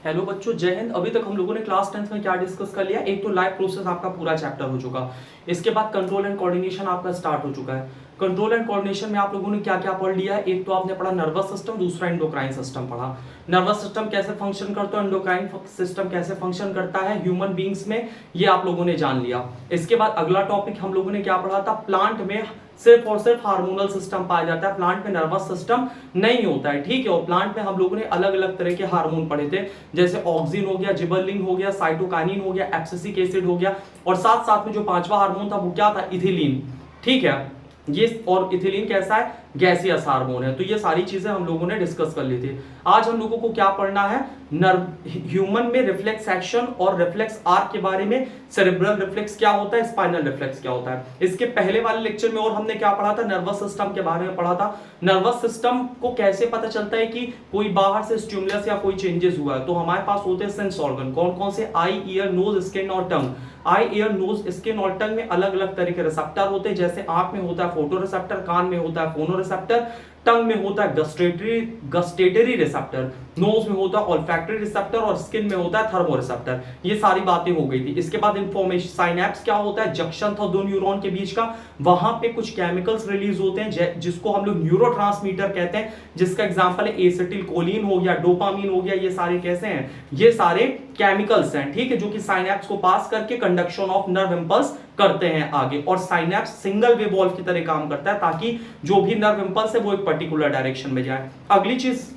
Hello बच्चों, जय हिंद। अभी तक हम लोगों ने क्लास 10th में क्या डिस्कस कर लिया? एक तो लाइव प्रोसेस आपका पूरा चैप्टर हो चुका। इसके बाद कंट्रोल एंड कोऑर्डिनेशन आपका स्टार्ट हो चुका है। कंट्रोल एंड कोऑर्डिनेशन में आप लोगों ने क्या क्या पढ़ लिया है? एक तो आपने पढ़ा नर्वस सिस्टम, दूसरा एंडोक्राइन सिस्टम पढ़ा। नर्वस सिस्टम कैसे फंक्शन करता है, एंडोक्राइन सिस्टम कैसे फंक्शन करता है ह्यूमन बींग्स में, ये आप लोगों ने जान लिया। इसके बाद अगला टॉपिक हम लोगों ने क्या पढ़ा था? प्लांट में सिर्फ और सिर्फ हार्मोनल सिस्टम पाया जाता है, प्लांट में नर्वस सिस्टम नहीं होता है, ठीक है। और प्लांट में हम लोगों ने अलग अलग तरह के हार्मोन पढ़े थे, जैसे ऑक्सिन हो गया, जिबरलिन हो गया, साइटोकाइनिन हो गया, एब्सिसिक एसिड हो गया, और साथ साथ में जो पांचवा हार्मोन था वो क्या था? इथिलीन, ठीक है। ये और इथिलीन कैसा है? गैसियस हार्मोन है। तो ये सारी चीजें हम लोगों ने डिस्कस कर ली थी। आज हम लोगों को क्या पढ़ना है? ह्यूमन में रिफ्लेक्स एक्शन और रिफ्लेक्स आर्क के बारे में। सेरेब्रल रिफ्लेक्स क्या होता है, स्पाइनल रिफ्लेक्स क्या होता है। इसके पहले वाले लेक्चर में और हमने क्या पढ़ा था? नर्वस सिस्टम के बारे में पढ़ा था। नर्वस सिस्टम को कैसे पता चलता है कि कोई बाहर से स्टिमुलस या कोई चेंजेस हुआ है? तो हमारे पास होते हैं सेंस ऑर्गन। कौन कौन से? आई, ईयर, नोज, स्किन और टंग। आई, ईयर, नोज, स्किन और टंग में अलग अलग तरह के रिसेप्टर होते हैं। जैसे आंख में होता है फोटो रिसेप्टर, कान में होता है फोनो रिसेप्टर, टंग में होता है गस्टेटरी रिसेप्टर, नोज में होता है ऑल्फैक्टरी रिसेप्टर और स्किन में होता है थर्मो रिसेप्टर। ये सारी बातें हो गई थी। इसके बाद इंफॉर्मेशन साइनेप्स क्या होता है? जंक्शन था दो न्यूरॉन के बीच का, वहां पे कुछ केमिकल्स रिलीज होते हैं जिसको हम लोग न्यूरोट्रांसमीटर कहते हैं, जिसका एग्जांपल है एसिटिल कोलिन हो गया, डोपामीन हो गया। ये सारे कैसे हैं? ये सारे केमिकल्स हैं, ठीक है, जो कि साइनेप्स को पास करके कंडक्शन ऑफ नर्व इंपल्स करते हैं आगे। और साइनेप्स सिंगल वे वॉल्व की तरह काम करता है, ताकि जो भी नर्व इंपल्स है वो एक पर्टिकुलर डायरेक्शन में जाए। अगली चीज,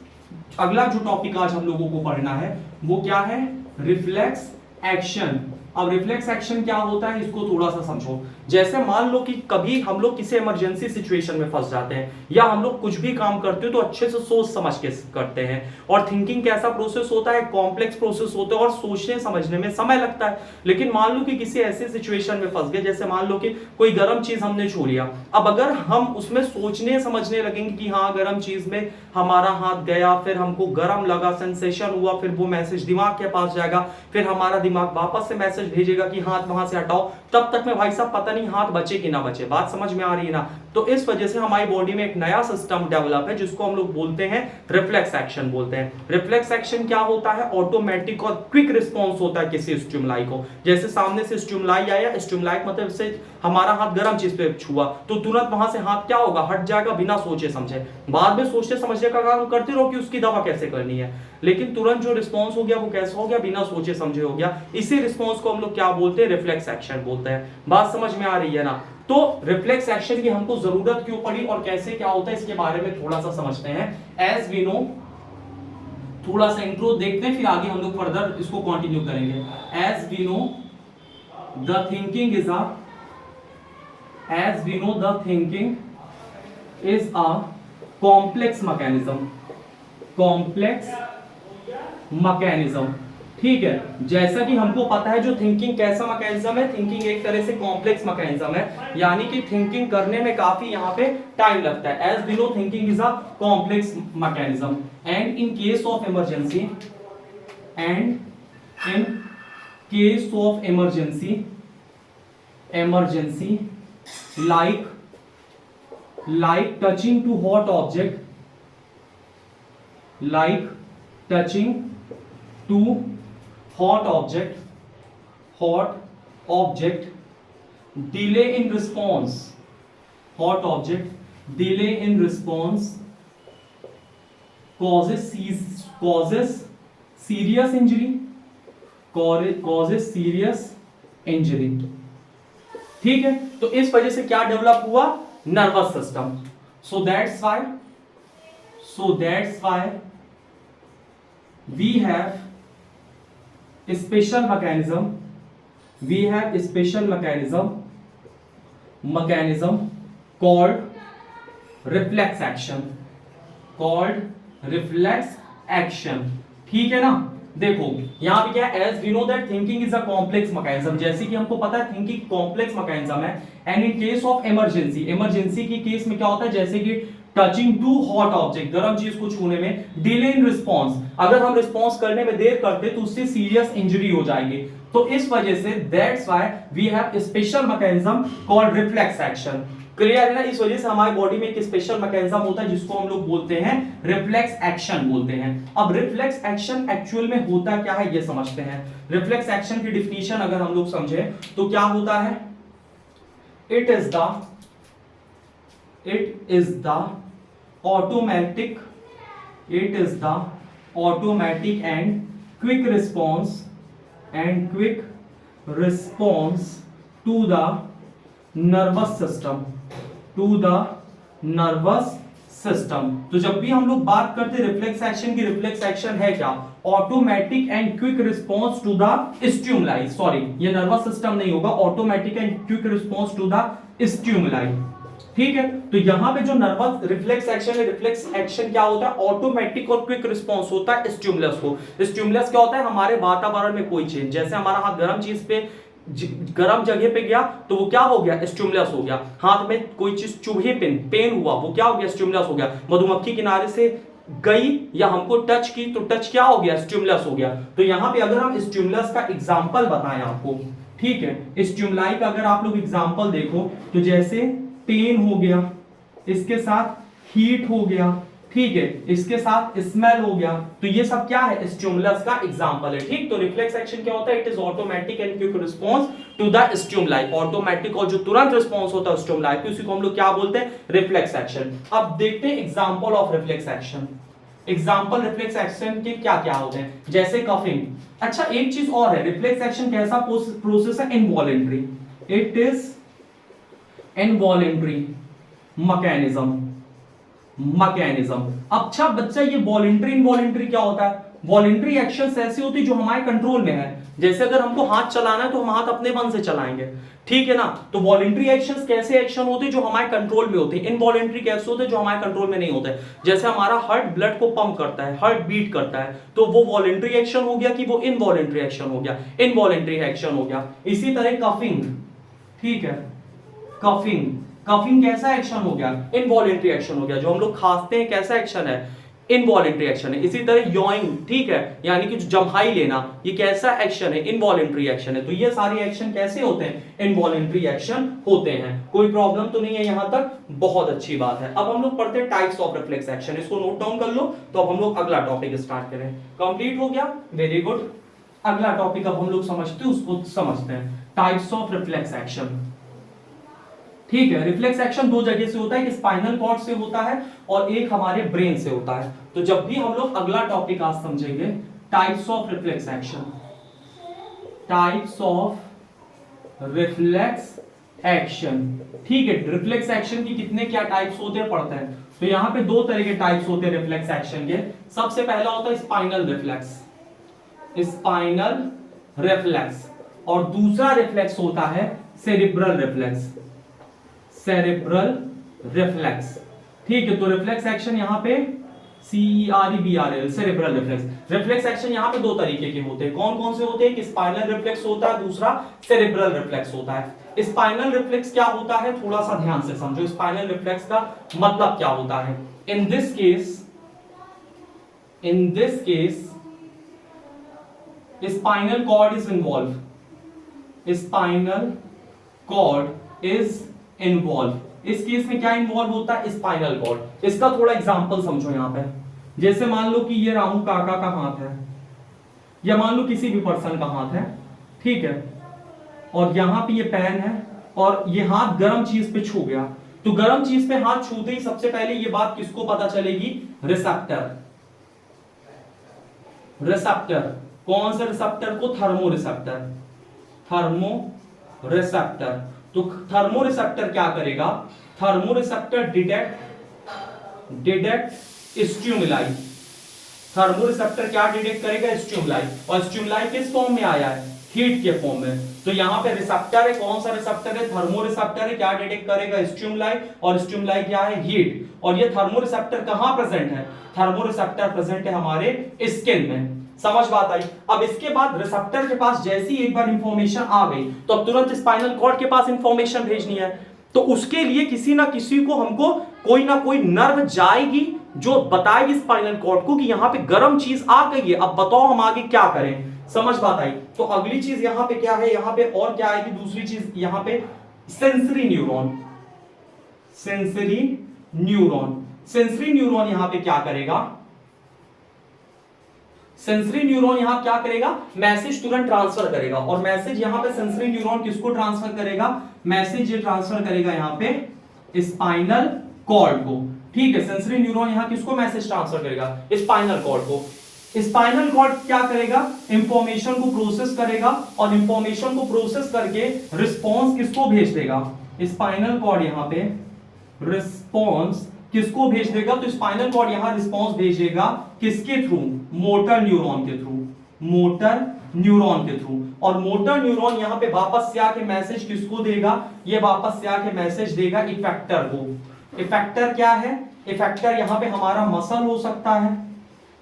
अगला जो टॉपिक आज हम लोगों को पढ़ना है वो क्या है? Reflex action. अब रिफ्लेक्स एक्शन क्या होता है, इसको थोड़ा सा समझो। जैसे मान लो कि कभी हम लोग किसी इमरजेंसी सिचुएशन में फंस जाते हैं, या हम लोग कुछ भी काम करते हो तो अच्छे से सोच समझ के करते हैं। और थिंकिंग कैसा प्रोसेस होता है? कॉम्प्लेक्स प्रोसेस होता है और सोचने समझने में समय लगता है। लेकिन मान लो कि किसी ऐसे सिचुएशन में फंस गए, जैसे मान लो कि कोई गर्म चीज हमने छू लिया। अब अगर हम उसमें सोचने समझने लगेंगे कि हाँ गर्म चीज में हमारा हाथ गया, फिर हमको गर्म लगा, सेंसेशन हुआ, फिर वो मैसेज दिमाग के पास जाएगा, फिर हमारा दिमाग वापस से मैसेज भेजेगा कि हाथ वहां से हटाओ, तब तक में भाई साहब पता नहीं हाथ बचे कि ना बचे। बात समझ में आ रही है ना? तो इस वजह से हमारी बॉडी में एक नया सिस्टम डेवलप है जिसको हम लोग बोलते हैं रिफ्लेक्स एक्शन बोलते हैं। रिफ्लेक्स एक्शन क्या होता है? ऑटोमेटिक और क्विक रिस्पॉन्स होता है किसी स्टिमुलाई को। जैसे सामने से स्टिमुलाई आया, स्टिमुलाई मतलब से हमारा हाथ गर्म चीज पे छुआ तो तुरंत वहां से हाथ क्या होगा? हट जाएगा, बिना सोचे समझे। बाद में सोचने समझने का काम करते रहो कि उसकी दवा कैसे करनी है, लेकिन तुरंत जो रिस्पॉन्स हो गया वो कैसा हो गया? बिना सोचे समझे हो गया। इसी रिस्पॉन्स को हम लोग क्या बोलते हैं? रिफ्लेक्स एक्शन बोलते हैं। बात समझ में आ रही है ना? तो रिफ्लेक्स एक्शन की हमको जरूरत क्यों पड़ी और कैसे क्या होता है, इसके बारे में थोड़ा सा समझते हैं। एज वी नो, थोड़ा सा इंट्रो देखते हैं, फिर आगे हम लोग फर्दर इसको कंटिन्यू करेंगे। As we know the thinking is a as we know the thinking is a complex mechanism, ठीक है। जैसा कि हमको पता है जो थिंकिंग कैसा मैकेनिज्म है, थिंकिंग एक तरह से कॉम्प्लेक्स मैकेनिज्म है, यानी कि थिंकिंग करने में काफी यहाँ पे टाइम लगता है। As we know thinking is a complex mechanism and in case of emergency like touching to hot object, delay in response, causes serious injury, ठीक है। तो इस वजह से क्या डेवलप हुआ? Nervous system. So that's why we have special mechanism called reflex action, ठीक है ना? देखो यहां पे क्या है? As we know that thinking is a complex mechanism, जैसे कि हमको पता है थिंकिंग कॉम्प्लेक्स मैकेनिज्म है। And in case of emergency की केस में क्या होता है? जैसे कि टचिंग टू हॉट ऑब्जेक्ट, गर्म चीज को छूने में डिले इन रिस्पॉन्स, अगर हम रिस्पॉन्स करने में देर करते तो उससे सीरियस इंजरी हो जाएगी। तो इस वजह से that's why we have special mechanism called reflex action. Clear है ना? इस वजह से हमारी बॉडी में एक स्पेशल मैकेनिज्म होता है जिसको हम लोग बोलते हैं रिफ्लेक्स एक्शन बोलते हैं। अब रिफ्लेक्स एक्शन एक्चुअल में होता क्या है ये समझते हैं। रिफ्लेक्स एक्शन की डिफिनीशन अगर हम लोग समझे तो क्या होता है, it is the automatic and quick response to the nervous system तो जब भी हम लोग बात करते हैं रिफ्लेक्स एक्शन की, रिफ्लेक्स एक्शन है क्या, automatic and quick response to the stimuli, sorry ये नर्वस सिस्टम नहीं होगा, automatic and quick response to the stimuli. ठीक है, तो यहां पे जो नर्वस रिफ्लेक्स एक्शन है, रिफ्लेक्स एक्शन क्या होता है, ऑटोमेटिक और क्विक रिस्पांस होता है स्टिमुलस को। स्टिमुलस क्या होता है, हमारे वातावरण में कोई चेंज, जैसे हमारा हाथ गर्म चीज पे गर्म जगह पे गया तो वो क्या हो गया, स्टिमुलस हो गया। हाथ में कोई चीज चुभे, पेन हुआ, वो क्या हो गया, स्टिमुलस हो गया। मधुमक्खी किनारे से गई या हमको टच की तो टच क्या हो गया, स्टिमुलस हो गया। तो यहां पे अगर हम स्टिमुलस का एग्जांपल बताएं आपको, ठीक है, स्टिमुलाई का अगर आप लोग एग्जांपल देखो तो जैसे पेन हो गया, इसके साथ हीट हो गया, ठीक है, इसके साथ स्मेल हो गया, तो ये सब क्या है, स्टिमुलस का एग्जांपल है। ठीक, तो रिफ्लेक्स एक्शन क्या होता है, it is automatic and quick response to the stimuli, automatic और जो तुरंत रिस्पांस होता है स्टिमुलाई पे, उसी को हम लोग क्या बोलते हैं, रिफ्लेक्स एक्शन। अब देखते हैं example of reflex action. Example reflex action के क्या क्या होते हैं, जैसे कफिंग। अच्छा एक चीज और है, रिफ्लेक्स एक्शन कैसा प्रोसेस है, involuntary, it is involuntary mechanism. अच्छा बच्चा ये वॉलेंटरी इनवॉलेंटरी क्या होता है, वॉलेंटरी एक्शंस ऐसी होती है जो हमारे कंट्रोल में है, जैसे अगर हमको हाथ चलाना है तो हम हाथ अपने मन से चलाएंगे, ठीक है ना। तो वॉलेंटरी एक्शंस कैसे एक्शन होते हैं, जो हमारे कंट्रोल में होते हैं। इनवॉलेंटरी कैसे होते हैं, जो हमारे कंट्रोल में नहीं होते हैं। जैसे हमारा हार्ट ब्लड को पंप करता है, हार्ट बीट करता है, तो वो वॉलेंटरी एक्शन हो गया कि वो इनवॉलेंटरी एक्शन हो गया, इनवॉलेंटरी एक्शन हो गया। इसी तरह कफिंग, ठीक है, कफिंग कैसा एक्शन हो गया, इनवॉलेंटरी एक्शन हो गया। जो हम लोग खांसते हैं कैसा एक्शन है, इनवॉलेंटरी एक्शन है। इसी तरह योइंग, ठीक है, यानी कि जम्हाई लेना, ये कैसा एक्शन है, इनवॉलेंटरी एक्शन है। तो ये सारे एक्शन कैसे होते हैं, इनवॉलेंटरी एक्शन होते हैं। कोई प्रॉब्लम तो नहीं है यहां तक, बहुत अच्छी बात है। अब हम लोग पढ़ते हैं टाइप्स ऑफ रिफ्लेक्स एक्शन, इसको नोट डाउन कर लो। तो अब हम लोग अगला टॉपिक स्टार्ट करें, कंप्लीट हो गया, वेरी गुड। अगला टॉपिक अब हम लोग समझते हैं, उसको समझते हैं, टाइप्स ऑफ रिफ्लेक्स एक्शन। ठीक है, रिफ्लेक्स एक्शन दो जगह से होता है, एक स्पाइनल कॉर्ड से होता है और एक हमारे ब्रेन से होता है। तो जब भी हम लोग अगला टॉपिक आज समझेंगे, types of reflex action, types of reflex action, ठीक है। रिफ्लेक्स एक्शन की कितने क्या टाइप्स होते हैं पढ़ते हैं। तो यहां पे दो तरह के टाइप्स होते हैं रिफ्लेक्स एक्शन के। सबसे पहला होता है स्पाइनल रिफ्लेक्स, स्पाइनल रिफ्लेक्स, और दूसरा रिफ्लेक्स होता है सेरिब्रल रिफ्लेक्स, सेरेब्रल रिफ्लेक्स, ठीक है। तो रिफ्लेक्स एक्शन यहां पे CEREBRL, cerebral reflex. Reflex action यहां पे दो तरीके के होते हैं, कौन कौन से होते हैं, कि स्पाइनल रिफ्लेक्स होता है, दूसरा सेरेब्रल रिफ्लेक्स होता है। स्पाइनल रिफ्लेक्स क्या होता है, थोड़ा सा ध्यान से समझो स्पाइनल रिफ्लेक्स का मतलब क्या होता है। In this case spinal cord is involve, spinal cord is involve. इस केस में क्या इन्वॉल्व होता है, स्पाइनल कॉर्ड। इसका थोड़ा एग्जांपल समझो यहां पे, जैसे मान लो कि ये रामू काका का हाथ है, या मान लो किसी भी पर्सन का हाथ है, ठीक है, और यहां पे ये पेन है और ये हाथ गर्म चीज पे छू गया। तो गर्म चीज पे हाथ छूते ही सबसे पहले ये बात किसको पता चलेगी, रिसेप्टर। रिसेप्टर, कौन से रिसेप्टर को, थर्मो रिसेप्टर, थर्मो रिसेप्टर। तो थर्मो रिसेप्टर क्या करेगा, thermo receptor detect stimuli. Thermo receptor क्या डिटेक्ट करेगा, स्टिमुलाई। और स्टिमुलाई किस फॉर्म में आया है, हीट के फॉर्म में। तो यहां पे रिसेप्टर है, कौन सा रिसेप्टर है, थर्मो रिसेप्टर है, क्या डिटेक्ट करेगा, स्टिमुलाई, और स्टिमुलाई क्या है, हीट। और ये थर्मो रिसेप्टर कहां प्रेजेंट है, थर्मो रिसेप्टर प्रेजेंट है हमारे स्किन में। समझ बात आई। अब इसके बाद रिसेप्टर के पास जैसी एक बार इंफॉर्मेशन आ गई तो अब तुरंत स्पाइनल कॉर्ड के पास इंफॉर्मेशन भेजनी है। तो उसके लिए किसी ना किसी को हमको कोई ना कोई नर्व जाएगी जो बताएगी स्पाइनल कॉर्ड को कि यहां पे गर्म चीज आ गई है, अब बताओ हम आगे क्या करें। समझ बात आई। तो अगली चीज यहां पे क्या है, यहां पे और क्या आएगी, दूसरी चीज यहां पे sensory neuron, sensory neuron. Sensory neuron यहां पे क्या करेगा, सेंसरी न्यूरॉन यहां क्या करेगा, मैसेज तुरंत ट्रांसफर करेगा। और मैसेज यहां पे सेंसरी न्यूरॉन किसको ट्रांसफर करेगा, मैसेज ये ट्रांसफर करेगा यहां पे स्पाइनल कॉर्ड को। ठीक है, सेंसरी न्यूरॉन यहां किसको मैसेज ट्रांसफर करेगा, स्पाइनल कॉर्ड को। स्पाइनल कॉर्ड क्या करेगा, इंफॉर्मेशन को प्रोसेस करेगा और इंफॉर्मेशन को प्रोसेस करके रिस्पॉन्स किसको भेज देगा, स्पाइनल कॉर्ड यहां पे रिस्पॉन्स किसको भेज देगा, तो स्पाइनल कॉर्ड यहां रिस्पॉन्स भेजेगा किसके थ्रू, मोटर न्यूरॉन के थ्रू, मोटर न्यूरॉन के थ्रू। और मोटर न्यूरॉन यहां पे वापस से आके मैसेज किसको देगा, ये वापस से आके मैसेज देगा इफेक्टर को। इफेक्टर क्या है, इफेक्टर यहां पे हमारा मसल हो सकता है,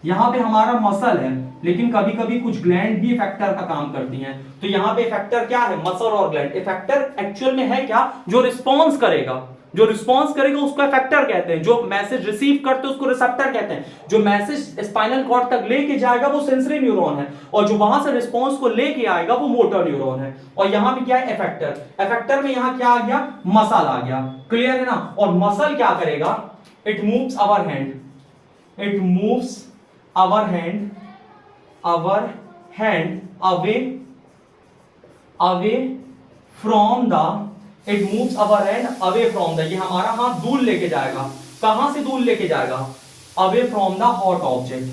यहां पे हमारा मसल है, लेकिन कभी कभी कुछ ग्लैंड भी इफेक्टर का काम करती हैं। तो यहां पे इफेक्टर क्या है, मसल और ग्लैंड। इफेक्टर एक्चुअल में है क्या, जो रिस्पॉन्स करेगा, जो रिस्पॉन्स करेगा उसको इफेक्टर कहते हैं, जो मैसेज रिसीव करते हैं उसको रिसेप्टर कहते हैं, जो मैसेज स्पाइनल कॉर्ड तक लेके जाएगा वो सेंसरी न्यूरॉन है, और जो वहां से रिस्पॉन्स को लेके आएगा वो मोटर न्यूरॉन है। और यहां पे क्या है, इफेक्टर। इफेक्टर में यहां क्या आ गया, मसल आ गया। क्लियर है ना। और मसल क्या करेगा, it moves our hand, it moves our hand, our hand away from the, it moves our hand away from the, ये हमारा हाथ दूर लेके जाएगा। कहां से दूर लेके जाएगा, away from the hot object,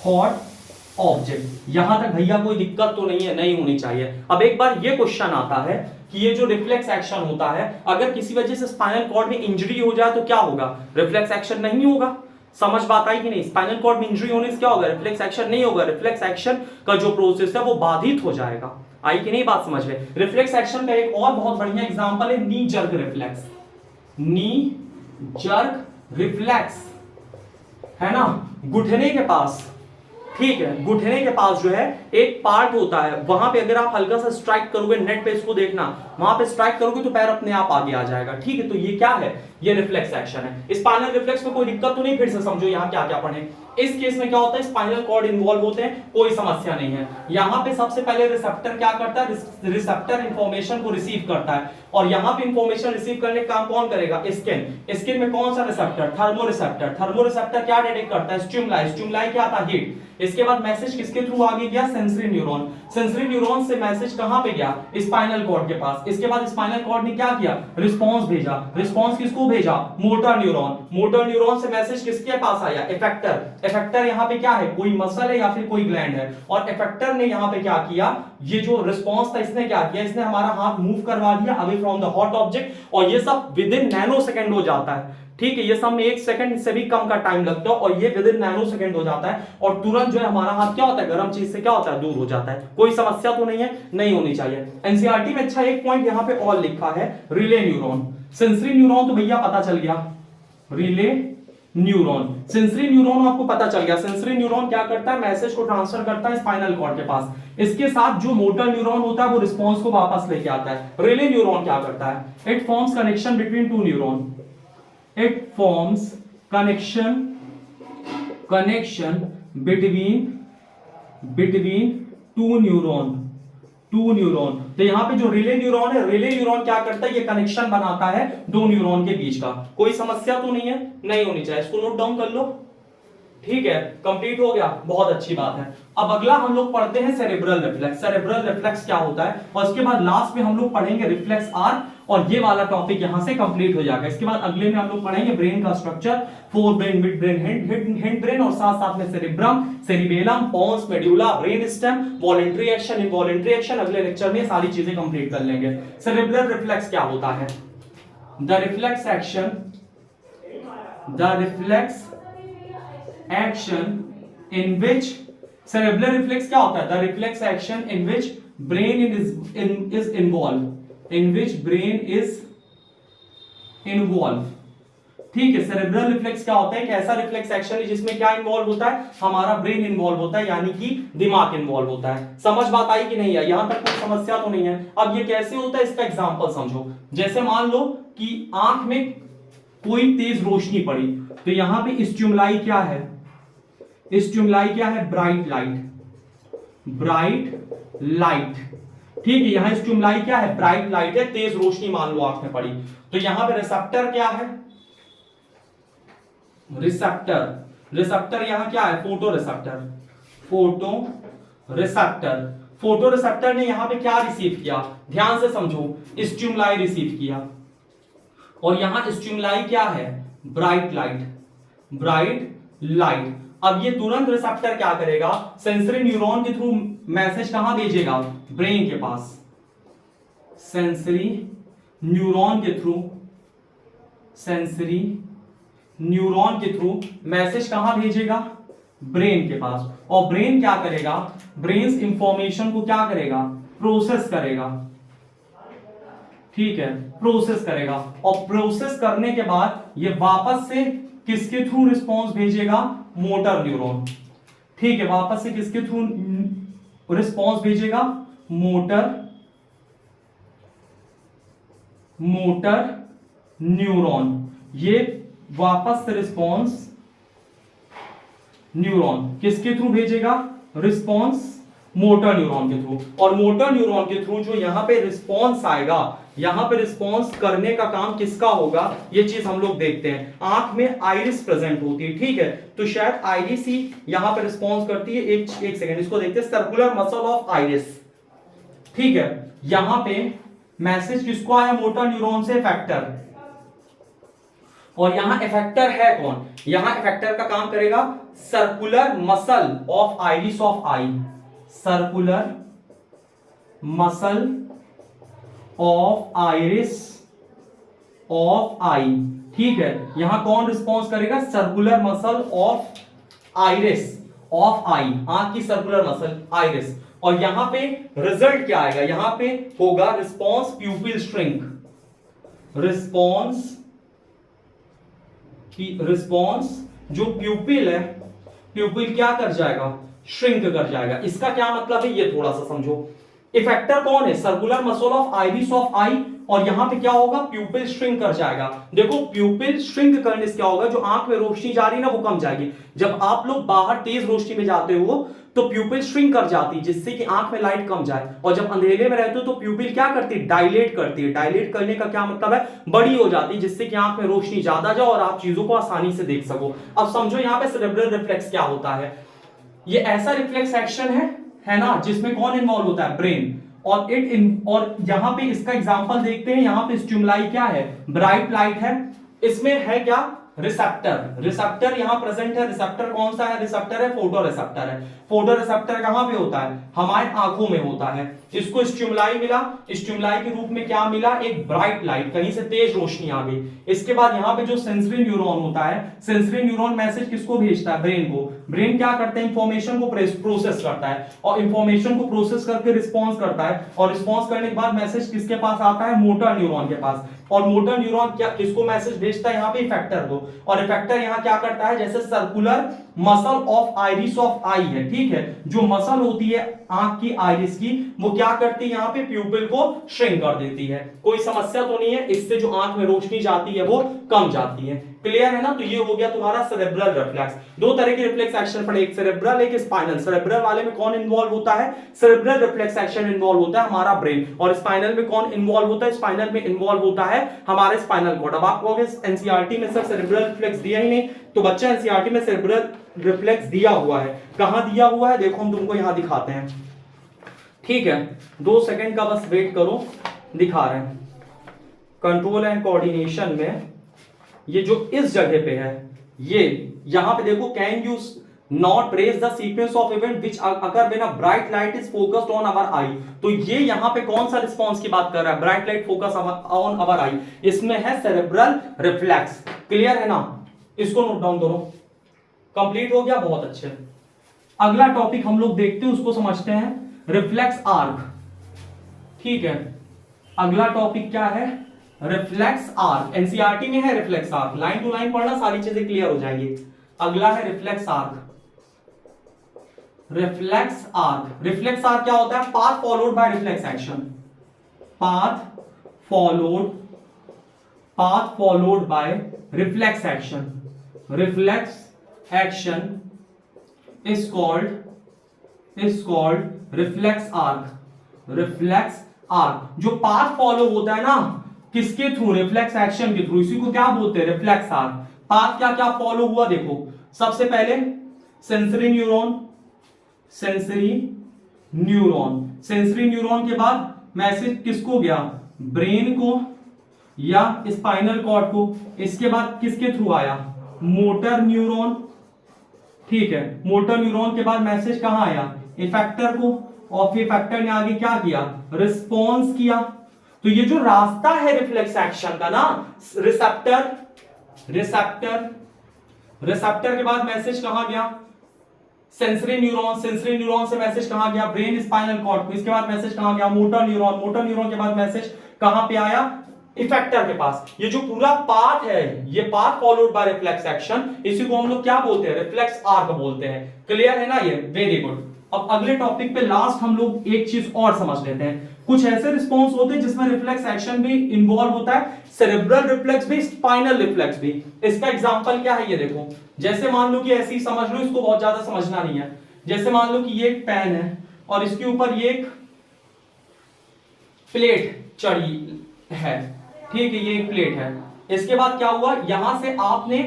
hot object. यहां तक भैया कोई दिक्कत तो नहीं है, नहीं होनी चाहिए। अब एक बार ये क्वेश्चन आता है कि ये जो रिफ्लेक्स एक्शन होता है, अगर किसी वजह से स्पाइनल कॉर्ड में इंजरी हो जाए तो क्या होगा, रिफ्लेक्स एक्शन नहीं होगा। समझ बात आई कि नहीं, स्पाइनल कॉर्ड में इंजरी होने से क्या होगा, रिफ्लेक्स एक्शन नहीं होगा, रिफ्लेक्स एक्शन का जो प्रोसेस है वो बाधित हो जाएगा। आई कि नहीं बात समझ में। रिफ्लेक्स एक्शन का एक और बहुत बढ़िया एग्जांपल है नी जर्क रिफ्लेक्स, नी जर्क रिफ्लेक्स है ना, घुटने के पास। ठीक है, घुटने के पास जो है एक पार्ट होता है, वहां पे अगर आप हल्का सा स्ट्राइक करोगे, नेट पे इसको देखना, वहां पे स्ट्राइक करोगे तो पैर अपने आप आगे आ जाएगा। ठीक है, तो ये क्या है, ये रिफ्लेक्स एक्शन है। स्पाइनल रिफ्लेक्स में कोई दिक्कत तो नहीं, फिर से समझो यहां क्या क्या पढ़े। इस केस में क्या होता है, स्पाइनल कॉर्ड इन्वॉल्व होते हैं, कोई समस्या नहीं है। यहां पे सबसे पहले रिसेप्टर क्या करता है, रिसेप्टर इंफॉर्मेशन को रिसीव करता है, और यहां पे इंफॉर्मेशन रिसीव करने का काम कौन करेगा, स्किन। स्किन में कौन सा receptor, thermo receptor. Thermo receptor क्या डिटेक्ट करता है, स्टिमुलाई। स्टिमुलाई क्या आता है, हीट। इसके बाद मैसेज किसके थ्रू आगे गया, सेंसरी न्यूरॉन। सेंसरी न्यूरॉन से मैसेज कहां पे गया, स्पाइनल कॉर्ड के पास। इसके बाद स्पाइनल कॉर्ड ने क्या किया, रिस्पांस भेजा। रिस्पांस किसको भेजा, मोटर न्यूरॉन। मोटर न्यूरॉन से मैसेज किसके पास आया, इफेक्टर। इफेक्टर यहां पे क्या है, कोई मसल है या फिर कोई ग्लैंड है। और इफेक्टर ने यहां पे क्या किया, ये जो रिस्पांस था इसने क्या किया, इसने हमारा हाथ मूव करवा दिया away from the hot object, और ये सब विद इन नैनो सेकंड हो जाता है। ठीक है, ये सब में 1 सेकंड से भी कम का टाइम लगता है, और ये विद इन नैनो सेकंड हो जाता है, और तुरंत जो है हमारा हाथ क्या होता है, गर्म चीज से क्या होता है, दूर हो जाता है। कोई समस्या तो नहीं है, नहीं होनी चाहिए। एनसीईआरटी में अच्छा एक पॉइंट यहां पे और लिखा है, रिले न्यूरॉन। सेंसरी न्यूरॉन तो भैया पता चल गया, रिले न्यूरॉन। सेंसरी न्यूरॉन आपको पता चल गया। सेंसरी न्यूरॉन क्या करता है, मैसेज को ट्रांसफर करता है स्पाइनल कॉर्ड के पास। इसके साथ जो मोटर न्यूरॉन होता है वो रिस्पांस को वापस लेके आता है। रिले न्यूरॉन क्या करता है, it forms connection between two neuron, it forms connection between two neuron। तो यहां पे जो रिले न्यूरॉन है, रिले न्यूरॉन क्या करता है, ये कनेक्शन बनाता है दो न्यूरॉन के बीच का। कोई समस्या तो नहीं है, नहीं होनी चाहिए। इसको नोट डाउन कर लो। ठीक है, कंप्लीट हो गया, बहुत अच्छी बात है। अब अगला हम लोग पढ़ते हैं सेरेब्रल रिफ्लेक्स। सेरेब्रल रिफ्लेक्स क्या होता है, और इसके बाद लास्ट में हम लोग पढ़ेंगे रिफ्लेक्स आर्क, और ये वाला टॉपिक यहां से कंप्लीट हो जाएगा। इसके बाद अगले में हम लोग पढ़ेंगे ब्रेन का structure, fore brain, mid brain, head brain, और साथ साथ में cerebrum, cerebellum, pons, medulla, brain stem, voluntary action, involuntary action. अगले लेक्चर में सारी चीजें कंप्लीट कर लेंगे। सेरेब्रल रिफ्लेक्स क्या होता है, the reflex action in which cerebral reflex क्या होता है, the reflex action in which brain is involved, in which brain is involved। ठीक है, सेरेब्रल रिफ्लेक्स क्या होता है, एक ऐसा रिफ्लेक्स एक्शन है जिसमें क्या इन्वॉल्व होता है, हमारा ब्रेन इन्वॉल्व होता है, यानी कि दिमाग इन्वॉल्व होता है। समझ बात आई कि नहीं है, यहां तक कोई समस्या तो नहीं है। अब ये कैसे होता है, इसका एग्जांपल समझो। जैसे मान लो कि आंख में कोई तेज रोशनी पड़ी, तो यहां पे स्टिमुलाई क्या है, स्टिमुलाई क्या है, ब्राइट लाइट, ब्राइट लाइट। ठीक है, यहां स्टिमुलाई क्या है, ब्राइट लाइट है, तेज रोशनी मान लो आंख में पड़ी, तो यहां पे रिसेप्टर क्या है, रिसेप्टर, रिसेप्टर यहां क्या है, photo receptor, photo receptor, photo receptor ने यहां पे क्या रिसीव किया, ध्यान से समझो, स्टिमुलाई रिसीव किया, और यहां स्टिमुलाई क्या है, ब्राइट लाइट, ब्राइट लाइट। अब ये तुरंत रिसेप्टर क्या करेगा, सेंसरी न्यूरॉन के थ्रू मैसेज कहां भेजेगा, ब्रेन के पास, सेंसरी न्यूरॉन के थ्रू, सेंसरी न्यूरॉन के थ्रू मैसेज कहां भेजेगा, ब्रेन के पास, और ब्रेन क्या करेगा, ब्रेन इंफॉर्मेशन को क्या करेगा, प्रोसेस करेगा, ठीक है, प्रोसेस करेगा, और प्रोसेस करने के बाद ये वापस से किसके थ्रू रिस्पॉन्स भेजेगा, मोटर न्यूरॉन, ठीक है, वापस से किसके थ्रू रिस्पॉन्स भेजेगा, मोटर न्यूरॉन, ये वापस से रिस्पॉन्स न्यूरॉन किसके थ्रू भेजेगा, रिस्पॉन्स मोटर न्यूरॉन के थ्रू, और मोटर न्यूरॉन के थ्रू जो यहां पे रिस्पॉन्स आएगा, यहां पे रिस्पॉन्स करने का काम किसका होगा, ये चीज हम लोग देखते हैं, आंख में आइरिस प्रेजेंट होती है, ठीक है, तो शायद आइरिस ही यहां पे रिस्पॉन्स करती है, एक सेकेंड इसको देखते हैं, सर्कुलर मसल ऑफ आइरिस, ठीक है, यहां पे मैसेज किसको आया, मोटर न्यूरॉन से इफेक्टर, और यहां इफेक्टर है कौन, यहां इफेक्टर का काम करेगा circular muscle of iris of eye, circular muscle of iris of eye, ठीक है, यहां कौन रिस्पॉन्स करेगा, circular muscle of iris of eye, आंख की सर्कुलर मसल आइरिस, और यहां पे रिजल्ट क्या आएगा, यहां पे होगा रिस्पॉन्स प्यूपिल श्रिंक, रिस्पॉन्स जो प्यूपिल है, प्यूपिल क्या कर जाएगा, श्रिंक कर जाएगा, इसका क्या मतलब है, ये थोड़ा सा समझो, इफेक्टर कौन है, circular muscle of iris of eye, और यहां पे क्या होगा, प्यूपिल श्रिंक कर जाएगा, देखो प्यूपिल श्रिंक करने से क्या होगा, जो आंख में रोशनी जा रही है ना वो कम जाएगी, जब आप लोग बाहर तेज रोशनी में जाते हो तो प्यूपिल श्रिंक कर जाती है, जिससे कि आंख में लाइट कम जाए, और जब अंधेरे में रहते हो तो प्यूपिल क्या करती है, डायलेट करती है, डायलेट करने का क्या मतलब है, बड़ी हो जाती है, जिससे कि आंख में रोशनी ज्यादा जाए और आप चीजों को आसानी से देख सको। अब समझो यहां पे सेरेब्रल रिफ्लेक्स क्या होता है, ये ऐसा रिफ्लेक्स एक्शन है ना, जिसमें कौन इन्वॉल्व होता है, ब्रेन, और यहां पे इसका एग्जांपल देखते हैं, यहां पे स्टिमुलाई क्या है, ब्राइट लाइट है, इसमें है क्या, रिसेप्टर, रिसेप्टर यहां प्रेजेंट है, रिसेप्टर कौन सा है, रिसेप्टर है फोटो रिसेप्टर है, फोटो रिसेप्टर कहां पे होता है, हमारे आंखों में होता है, इसको स्टिमुलाई मिला, स्टिमुलाई के रूप में क्या मिला, एक ब्राइट लाइट, कहीं से तेज रोशनी आ गई, इसके बाद यहां पे जो सेंसरी न्यूरॉन होता है, सेंसरी न्यूरॉन मैसेज किसको भेजता है, ब्रेन को, ब्रेन क्या करता है, इंफॉर्मेशन को प्रोसेस करता है, और इंफॉर्मेशन को प्रोसेस करके रिस्पॉन्स करता है, और रिस्पॉन्स करने के बाद मैसेज किसके पास आता है, मोटर न्यूरॉन के पास, और मोटर न्यूरॉन क्या किसको मैसेज भेजता है, यहां पे इफेक्टर को, और इफेक्टर यहां क्या करता है, जैसे circular muscle of iris of eye है, ठीक है, जो मसल होती है आंख की आइरिस की, वो क्या करती है, यहां पे प्यूपिल को श्रिंक कर देती है, कोई समस्या तो नहीं है, इससे जो आंख में रोशनी जाती है वो कम जाती है, क्लियर है ना, तो ये हो गया तुम्हारा सेरेब्रल रिफ्लेक्स, दो तरह के रिफ्लेक्स एक्शन पड़े, एक सेरेब्रल एक स्पाइनल, सेरेब्रल वाले में कौन इन्वॉल्व होता है, सेरेब्रल रिफ्लेक्स एक्शन इन्वॉल्व होता है हमारा ब्रेन, और स्पाइनल में कौन इन्वॉल्व होता है, स्पाइनल में इन्वॉल्व होता है हमारे स्पाइनल कॉर्ड। अब आप कहोगे एनसीईआरटी में सर सेरेब्रल रिफ्लेक्स दिया ही नहीं, तो बच्चा एनसीईआरटी में सेरेब्रल रिफ्लेक्स दिया हुआ है, कहां दिया हुआ है, देखो हम तुमको यहां दिखाते हैं, ठीक है, 2 सेकंड का बस वेट करो, दिखा रहे हैं, कंट्रोल एंड कोऑर्डिनेशन में ये जो इस जगह पे है, ये यहां पे देखो, can you not trace the sequence of event which occur when a bright light is focused on our eye, तो ये यहां पे कौन सा रिस्पांस की बात कर रहा है, bright light focus on our eye, इसमें है सेरेब्रल रिफ्लेक्स, क्लियर है ना, इसको नोट डाउन करो, कंप्लीट हो गया, बहुत अच्छे। अगला टॉपिक हम लोग देखते हैं, उसको समझते हैं, रिफ्लेक्स आर्क, ठीक है, अगला टॉपिक क्या है, रिफ्लेक्स आर्क, एनसीईआरटी में है reflex arc, line to line पढ़ना, सारी चीजें क्लियर हो जाएंगी। अगला है reflex arc, reflex arc, reflex arc क्या होता है, path followed by reflex action, path followed by reflex action, reflex action is called reflex arc, reflex arc. जो पाथ फॉलो होता है ना किसके थ्रू, रिफ्लेक्स एक्शन के थ्रू, इसी को क्या बोलते हैं, रिफ्लेक्स आर्क। पाथ क्या क्या फॉलो हुआ देखो, सबसे पहले sensory neuron, sensory neuron, sensory neuron के बाद मैसेज किसको गया, ब्रेन को या स्पाइनल कॉर्ड को। इसके बाद किसके थ्रू आया, मोटर न्यूरॉन, ठीक है। मोटर न्यूरॉन के बाद मैसेज कहां आया, इफेक्टर को, और फिर इफेक्टर ने आगे क्या किया, रिस्पॉन्स किया। तो ये जो रास्ता है रिफ्लेक्स एक्शन का ना, रिसेप्टर, रिसेप्टर, रिसेप्टर के बाद मैसेज कहां गया, सेंसरी न्यूरॉन, सेंसरी न्यूरॉन से मैसेज कहां गया, ब्रेन स्पाइनल कॉर्ड को। इसके बाद मैसेज कहां गया, मोटर न्यूरॉन, मोटर न्यूरॉन के बाद मैसेज कहां पे आया, इफेक्टर के पास। ये जो पूरा पाथ है, ये path followed by reflex action, इसी को हम लोग क्या बोलते हैं, रिफ्लेक्स आर्क बोलते हैं। क्लियर है ना ये, वेरी गुड। अब अगले टॉपिक पे लास्ट हम लोग एक चीज और समझ लेते हैं। कुछ ऐसे रिस्पॉन्स होते हैं जिसमें रिफ्लेक्स एक्शन भी इन्वॉल्व होता है, सेरेब्रल रिफ्लेक्स भी, स्पाइनल रिफ्लेक्स भी। इसका एग्जांपल क्या है, ये देखो। जैसे मान लो कि ऐसे ही समझ लो, इसको बहुत ज्यादा समझना नहीं है। जैसे मान लो कि ये एक पेन है और इसके ऊपर ये एक प्लेट चढ़ी है, ठीक है, ये एक प्लेट है। इसके बाद क्या हुआ, यहां से आपने,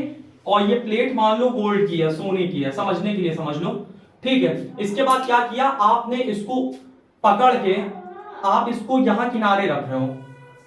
और ये प्लेट मान लो गोल्ड की है, सोने की है, समझने के लिए समझ लो, ठीक है। इसके बाद क्या किया आपने, इसको पकड़ के आप इसको यहां किनारे रख रहे हो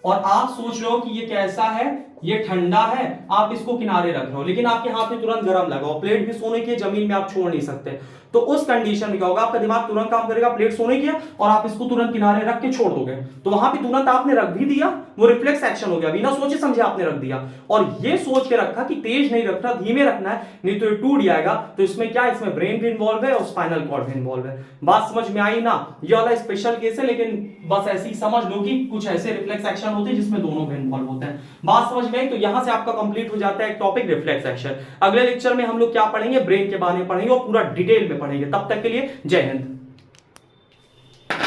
और आप सोच रहे हो कि ये कैसा है, ये ठंडा है, आप इसको किनारे रख रहे हो, लेकिन आपके हाथ में तुरंत गर्म लगा हो। प्लेट भी सोने की, जमीन में आप छोड़ नहीं सकते। तो उस कंडीशन में क्या होगा, आपका दिमाग तुरंत काम करेगा, प्लेट सोने की है और आप इसको तुरंत किनारे रख के छोड़ दोगे। तो वहां पे तुरंत आपने रख भी दिया, वो रिफ्लेक्स एक्शन हो गया, बिना सोचे समझे आपने रख दिया। और ये सोच के रखा कि तेज नहीं रखना, धीमे रखना है, नहीं तो ये टूट जाएगा। तो इसमें क्या, इसमें ब्रेन भी इन्वॉल्व है और स्पाइनल कॉर्ड भी इन्वॉल्व है। बात समझ में आई ना, ये वाला स्पेशल केस है, लेकिन बस ऐसे ही समझ लो कि कुछ ऐसे रिफ्लेक्स एक्शन होते हैं जिसमें दोनों भी इन्वॉल्व होते हैं। बात समझ में आई, तो यहां से आपका कंप्लीट हो जाता है एक टॉपिक, रिफ्लेक्स एक्शन। अगले लेक्चर में हम लोग क्या पढ़ेंगे, ब्रेन के बारे में पढ़ेंगे और पूरा डिटेल में पढ़ेंगे। तब तक के लिए जय हिंद।